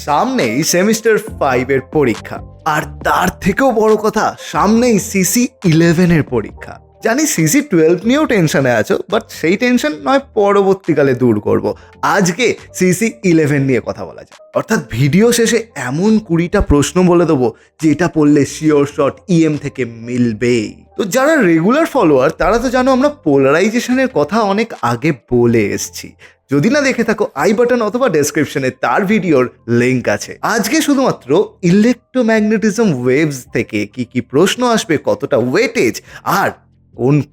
সামনেই সেমিস্টার 5 এর পরীক্ষা, আর তার থেকেও বড় কথা সামনেই CC11 এর পরীক্ষা। জানি CC12 নিয়েও টেনশনে আছো, বাট সেই টেনশন নয় পরবর্তীকালে দূর করব। আজকে CC11 নিয়ে কথা বলা যায়, অর্থাৎ ভিডিও শেষে এমন 20টা প্রশ্ন বলে দেবো যেটা পড়লে শিওর শট EM থেকে মিলবেই। তো যারা রেগুলার ফলোয়ার তারা তো জানো আমরা পোলারাইজেশনের কথা অনেক আগে বলে এসছি। যদি না দেখে থাকো আই বাটন অথবা ডেসক্রিপশনে তার ভিডিওর লিঙ্ক আছে। আজকে শুধুমাত্র ইলেকট্রোম্যাগনেটিজম ওয়েভস থেকে কি কি প্রশ্ন আসবে, কতটা ওয়েটেজ, আর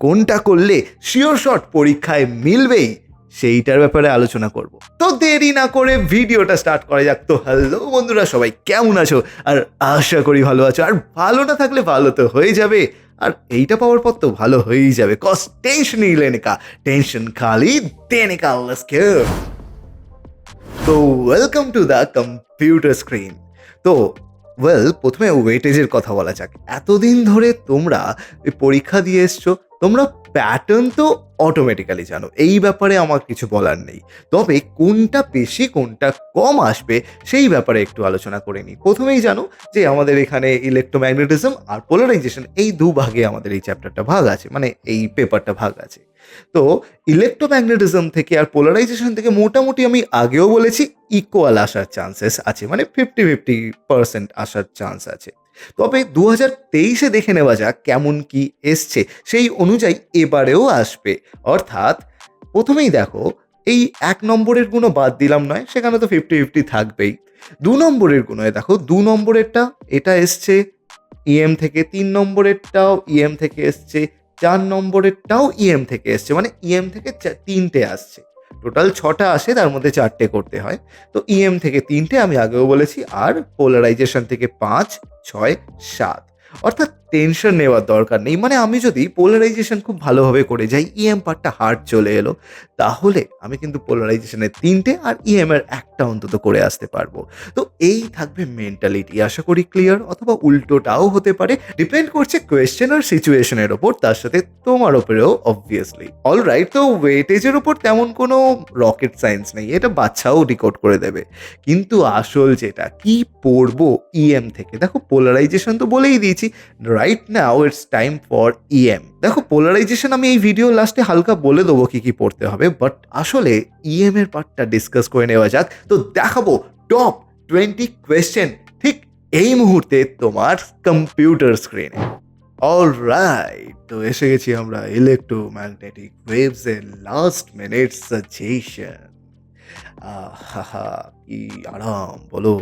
কোনটা করলে শিওর শট পরীক্ষায় মিলবেই সেইটার ব্যাপারে আলোচনা করব। তো দেরি না করে ভিডিওটা স্টার্ট করা যাক। তো হ্যালো বন্ধুরা, সবাই কেমন আছো? আর আশা করি ভালো আছো, আর ভালো না থাকলে ভালো তো হয়ে যাবে, আর এইটা পাওয়ার পর তো ভালো হয়েই যাবে। কস টেনশন ही लेने का, টেনশন খালি देने का। Let's go. তো welcome to the computer screen. তো প্রথমে ওয়েটেজের কথা বলা যাক। এতদিন ধরে তোমরা এই পরীক্ষা দিয়ে এসছো, তোমরা প্যাটার্ন তো অটোমেটিক্যালি জানো, এই ব্যাপারে আমার কিছু বলার নেই। তবে কোনটা বেশি কোনটা কম আসবে সেই ব্যাপারে একটু আলোচনা করে নিই। প্রথমেই জানো যে আমাদের এখানে ইলেকট্রোম্যাগনেটিজম আর পোলারাইজেশন এই দুভাগে আমাদের এই চ্যাপ্টারটা ভাগ আছে, মানে এই পেপারটা ভাগ আছে। তো ইলেকট্রোম্যাগনেটিজম থেকে আর পোলারাইজেশন থেকে মোটামুটি আমি আগেও বলেছি ইকুয়াল আসার চান্সেস আছে, মানে 50-50% আসার চান্স আছে। তবে 2023-এ দেখে নেওয়া যাক কেমন কি এসছে, সেই অনুযায়ী এবারেও আসবে। অর্থাৎ প্রথমেই দেখো, এই 1 নম্বরের গুণ বাদ দিলাম নয়, সেখানে তো 50-50 থাকবেই। 2 নম্বরের গুণে দেখো, 2 নম্বরেরটা এটা এসছে EM থেকে, 3 নম্বরেরটাও EM থেকে এসছে, 4 নম্বরেরটাও EM থেকে এসছে, মানে EM থেকে 3টে আসছে। টোটাল 6টা আসে, তার মধ্যে 4টে করতে হয়। তো EM থেকে 3টে আমি আগেও বলেছি, আর পোলারাইজেশন থেকে 5, 6, 7। অর্থাৎ টেনশন নেওয়ার দরকার নেই। মানে আমি যদি পোলারাইজেশন খুব ভালোভাবে করে যাই, EM পার্টটা হার্ড চলে এলো, তাহলে আমি কিন্তু পোলারাইজেশনের 3টে আর EM এর একটা অন্তত করে আসতে পারবো। তো এই থাকবে মেন্টালিটি। আশা করি ক্লিয়ার, অথবা উল্টোটাও হতে পারে, ডিপেন্ড করছে কোয়েশ্চেন আর সিচুয়েশনের ওপর, তার সাথে তোমার ওপরেও অবভিয়াসলি। অলরাইট, তো ওয়েটেজের ওপর তেমন কোনো রকেট সায়েন্স নেই, এটা বাচ্চাও ডিকোড করে দেবে। কিন্তু আসল যেটা কি পড়বো EM থেকে, দেখো পোলারাইজেশন তো বলেই দিয়েছি, right now it's time for EM। দেখো পোলারাইজেশন আমি এই ভিডিও লাস্টে হালকা বলে দেবো কি কি পড়তে হবে, বাট আসলে EM এর পার্টটা ডিসকাস করে নেওয়া যাক। তো দেখাবো টপ 20 কোয়েশ্চেন ঠিক এই মুহূর্তে তোমার কম্পিউটার স্ক্রিনে। অলরাইট, তো এসে গেছি আমরা ইলেকট্রোম্যাগনেটিক ওয়েভস এর লাস্ট মিনিট সাজেশন। কি আরাম বলো।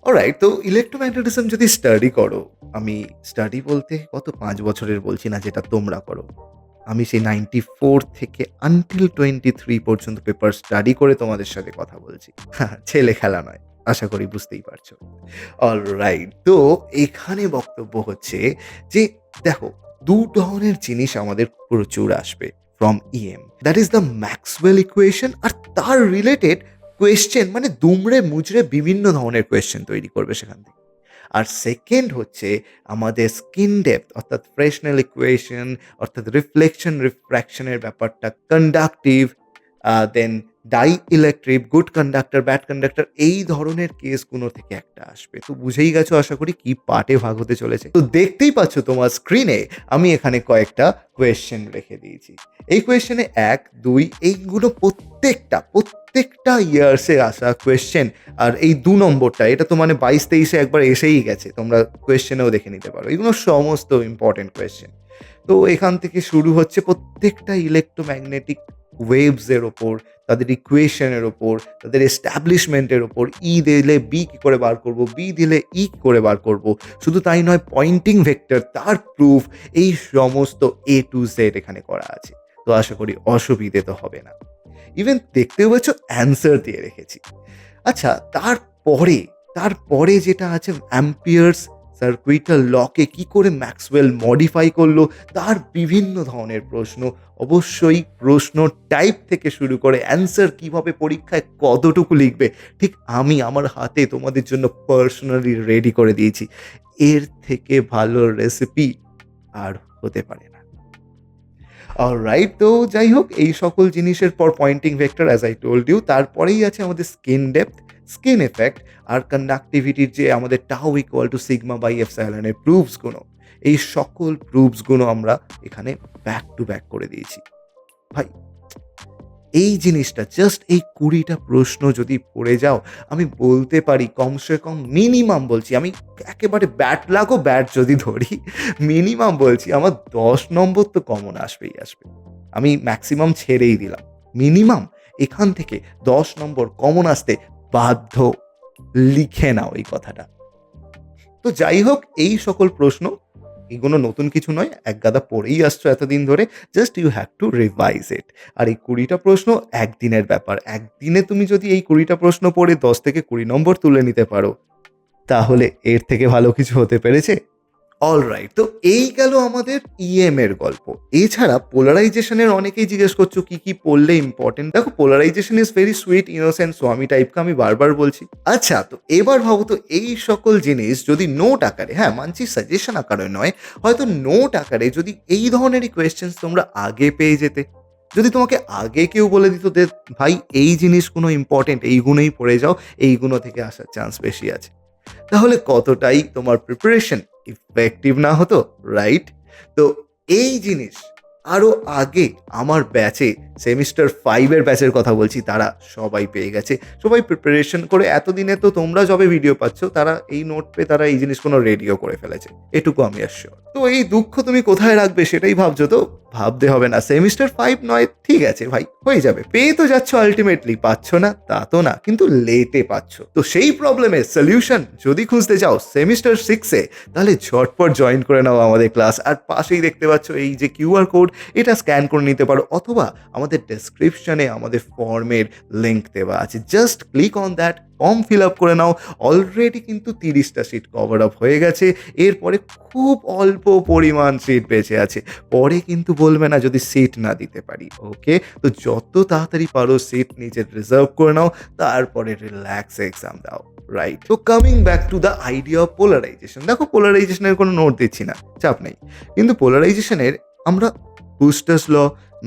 অলরাইট, তো ইলেকট্রোম্যাগনেটিজম যদি স্টাডি করো, আমি স্টাডি বলতে কত 5 বছরের বলছি না, যেটা তোমরা করো। আমি সেই 94 থেকে আনটিল 23 পর্যন্ত পেপার স্টাডি করে তোমাদের সাথে কথা বলছি। ছেলে খেলা নয়, আশা করি বুঝতেই পারছো। অলরাইট, তো এখানে বক্তব্য হচ্ছে যে দেখো, 2 ধরনের জিনিস আমাদের প্রচুর আসবে from EM, that is the Maxwell equation, আর তার রিলেটেড কোয়েশ্চেন, মানে দুমড়ে মুচড়ে বিভিন্ন ধরনের কোয়েশ্চেন তৈরি করবে সেখান থেকে। আর সেকেন্ড হচ্ছে আমাদের স্কিন ডেপথ, অর্থাৎ ফ্রেশনেল ইকুয়েশন, অর্থাৎ রিফ্লেকশন রিফ্র্যাকশনের ব্যাপারটা, conductive, then dielectric, good conductor, bad conductor, এই ধরনের কেসগুলো থেকে একটা আসবে। তো বুঝেই গেছো আশা করি কি পার্টে ভাগ হতে চলেছে। তো দেখতেই পাচ্ছ তোমার স্ক্রিনে আমি এখানে কয়েকটা কোয়েশ্চেন রেখে দিয়েছি। এই কোয়েশ্চেনে 1, 2 এইগুলো প্রত্যেকটা ইয়ার্সে আসা কোয়েশ্চেন। আর এই 2 নম্বরটা, এটা তো মানে 22-23-এ একবার এসেই গেছে, তোমরা কোয়েশ্চেনেও দেখে নিতে পারো, এগুলো সমস্ত ইম্পর্টেন্ট কোয়েশ্চেন। তো এখান থেকে শুরু হচ্ছে প্রত্যেকটা ইলেকট্রোম্যাগনেটিক ওয়েভসের ওপর, তাদের ইকুয়েশনের ওপর, তাদের এস্টাবলিশমেন্টের ওপর। ই দিলে বি কী করে বার করব, বি দিলে ই কী করে বার করব, শুধু তাই নয়, পয়েন্টিং ভেক্টর, তার প্রুফ, এই সমস্ত A to Z এখানে করা আছে। তো আশা করি অসুবিধে তো হবে না। ইভেন দেখতেও পাচ্ছ অ্যান্সার দিয়ে রেখেছি। আচ্ছা, তারপরে যেটা আছে, অ্যাম্পিয়ার্স সার্কুইটাল লকে কি করে ম্যাক্সওয়েল মডিফাই করলো, তার বিভিন্ন ধরনের প্রশ্ন। অবশ্যই প্রশ্ন টাইপ থেকে শুরু করে অ্যান্সার কিভাবে পরীক্ষায় কতটুকু লিখবে, ঠিক আমি আমার হাতে তোমাদের জন্য পার্সোনালি রেডি করে দিয়েছি। এর থেকে ভালো রেসিপি আর হতে পারে না। অলরাইট, তো যাই হোক, এই সকল জিনিসের পর Poynting vector as I told you, তারপরেই আছে আমাদের স্কিন ডেপথ, স্কিন এফেক্ট আর কন্ডাক্টিভিটির যে আমাদের tau equal to sigma by এপসাইলনের প্রুফসগুলো, এই সকল প্রুফসগুলো আমরা এখানে ব্যাক টু ব্যাক করে দিয়েছি। ভাই, এই জিনিসটা জাস্ট এই 20টা প্রশ্ন যদি পড়ে যাও, আমি বলতে পারি কমসে কম মিনিমাম বলছি, আমি একেবারে ব্যাট লাগো ব্যাট যদি ধরি, মিনিমাম বলছি আমার 10 নম্বর তো কমন আসবেই আসবে। আমি ম্যাক্সিমাম ছেড়েই দিলাম, মিনিমাম এখান থেকে 10 নম্বর কমন আসতে বাধ্য। লিখে নাও এই কথাটা। তো যাই হোক, এই সকল প্রশ্ন, এগুলো নতুন কিছু নয়, একগাদা পড়েই আসছো এতদিন ধরে, just you have to revise it. আর এই 20টা প্রশ্ন একদিনের ব্যাপার, একদিনে তুমি যদি এই 20টা প্রশ্ন পড়ে 10 থেকে 20 নম্বর তুলে নিতে পারো, তাহলে এর থেকে ভালো কিছু হতে পেরেছে? অলরাইট, তো এই গেল আমাদের এর গল্প। এছাড়া পোলারাইজেশনের অনেকেই জিজ্ঞেস করছো কি কি পড়লে ইম্পর্টেন্ট। দেখো, polarisation is very sweet, innocent স্বামী টাইপকে আমি বারবার বলছি। আচ্ছা, তো এবার ভাবো তো, এই সকল জিনিস যদি নোট আকারে, হ্যাঁ মানছি সাজেশন আকারে নয়, হয়তো নোট আকারে যদি এই ধরনেরই কোয়েশ্চেন্স তোমরা আগে পেয়ে যেতে, যদি তোমাকে আগে কেউ বলে দিত যে ভাই এই জিনিসগুলো ইম্পর্টেন্ট, এইগুলোই পড়ে যাও, এইগুলো থেকে আসার চান্স বেশি আছে, তাহলে কতটাই তোমার প্রিপারেশন ইফেক্টিভ না হতো, রাইট? তো এই জিনিস আরো আগে আমার ব্যাচে, সেমিস্টার 5-এর ব্যাচের কথা বলছি, তারা সবাই পেয়ে গেছে। সবাই প্রিপারেশন করে, এতদিনে তো তোমরা যবে ভিডিও পাচ্ছ, তারা এই নোট পেয়ে তারা এই জিনিসগুলো রেডিও করে ফেলেছে, এটুকু আমি অ্যাসিওর। তো এই দুঃখ তুমি কোথায় রাখবে সেটাই ভাবছো, তো ভাবতে হবে না। সেমিস্টার 5 নয়, ঠিক আছে ভাই, হয়ে যাবে, পেয়ে তো যাচ্ছ, আলটিমেটলি পাচ্ছ না তা তো না, কিন্তু লেটে পাচ্ছ। তো সেই প্রবলেমের সলিউশন যদি খুঁজতে চাও সেমিস্টার 6-এ, তাহলে ঝটপট জয়েন করে নাও আমাদের ক্লাস। আর পাশেই দেখতে পাচ্ছ এই যে কিউআর কোড, এটা স্ক্যান করে নিতে পারো, অথবা আমাদের ডেসক্রিপশনে আমাদের ফর্মের লিঙ্ক দেওয়া আছে, just click on that, form fill up করে নাও। অলরেডি কিন্তু 30টা সিট কভার আপ হয়ে গেছে, এরপরে খুব অল্প পরিমাণ সিট বেঁচে আছে। পরে কিন্তু বলবে না যদি সিট না দিতে পারি, ওকে? তো যত তাড়াতাড়ি পারো সিট নিজের রিজার্ভ করে নাও, তারপরে রিল্যাক্স এক্সাম দাও, রাইট? তো coming back to the idea of polarisation, দেখো পোলারাইজেশনের কোনো নোট দিচ্ছি না, চাপ নেই, কিন্তু পোলারাইজেশনের আমরা বুস্টার্স ল,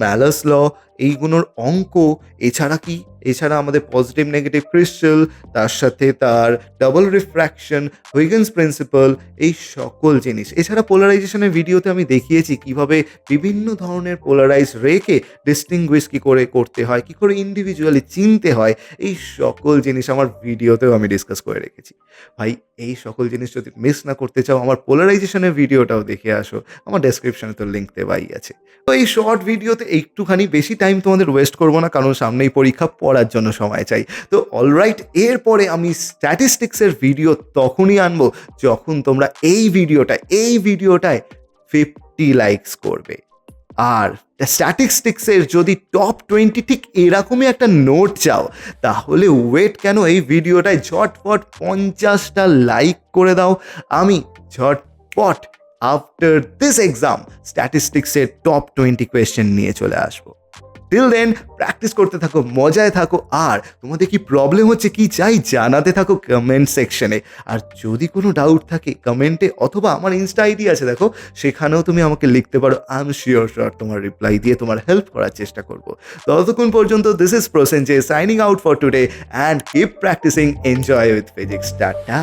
ম্যালাস ল, এইগুলোর অঙ্ক, এছাড়া আমাদের পজিটিভ নেগেটিভ ক্রিস্টাল, তার সাথে তার ডাবল রিফ্র্যাকশন, হুইগেন্স প্রিন্সিপাল, এই সকল জিনিস, এছাড়া পোলারাইজেশনের ভিডিওতে আমি দেখিয়েছি কিভাবে বিভিন্ন ধরনের পোলারাইজ রেকে ডিস্টিংগুইশ কী করে করতে হয়, কী করে ইন্ডিভিজুয়ালি চিনতে হয়, এই সকল জিনিস আমার ভিডিওতেও আমি ডিসকাস করে রেখেছি। ভাই, এই সকল জিনিস যদি মিস না করতে চাও, আমার পোলারাইজেশনের ভিডিওটাও দেখে আসো, আমার ডেসক্রিপশনে তো লিঙ্ক দেওয়াই আছে। তো এই শর্ট ভিডিওতে একটুখানি বেশি টাইম তোমাদের ওয়েস্ট করবো না, কারণ সামনেই পরীক্ষা, পড়ার জন্য সময় চাই। তো অলরাইট, এরপরে আমি স্ট্যাটিস্টিক্সের ভিডিও তখনই আনবো যখন তোমরা এই ভিডিওটায় 50 লাইকস করবে। আর স্ট্যাটিস্টিক্সের যদি টপ 20 ঠিক এরকমই একটা নোট চাও, তাহলে ওয়েট কেন, এই ভিডিওটায় ঝটপট 50টা লাইক করে দাও। আমি ঝটপট আফটার দিস এক্সাম স্ট্যাটিস্টিক্সের টপ 20 কোয়েশ্চেন নিয়ে চলে আসবো। টিল দেন প্র্যাকটিস করতে থাকো, মজায় থাকো, আর তোমাদের কি প্রবলেম হচ্ছে, কি চাই, জানাতে থাকো কমেন্ট সেকশনে। আর যদি কোনো ডাউট থাকে কমেন্টে, অথবা আমার ইনস্টা আইডি আছে দেখো, সেখানেও তুমি আমাকে লিখতে পারো, আই এম শিওর তোমার রিপ্লাই দিয়ে তোমার হেল্প করার চেষ্টা করবো। ততক্ষণ পর্যন্ত this is Prosenjit signing out for today, and keep practising, enjoy with physics, tata.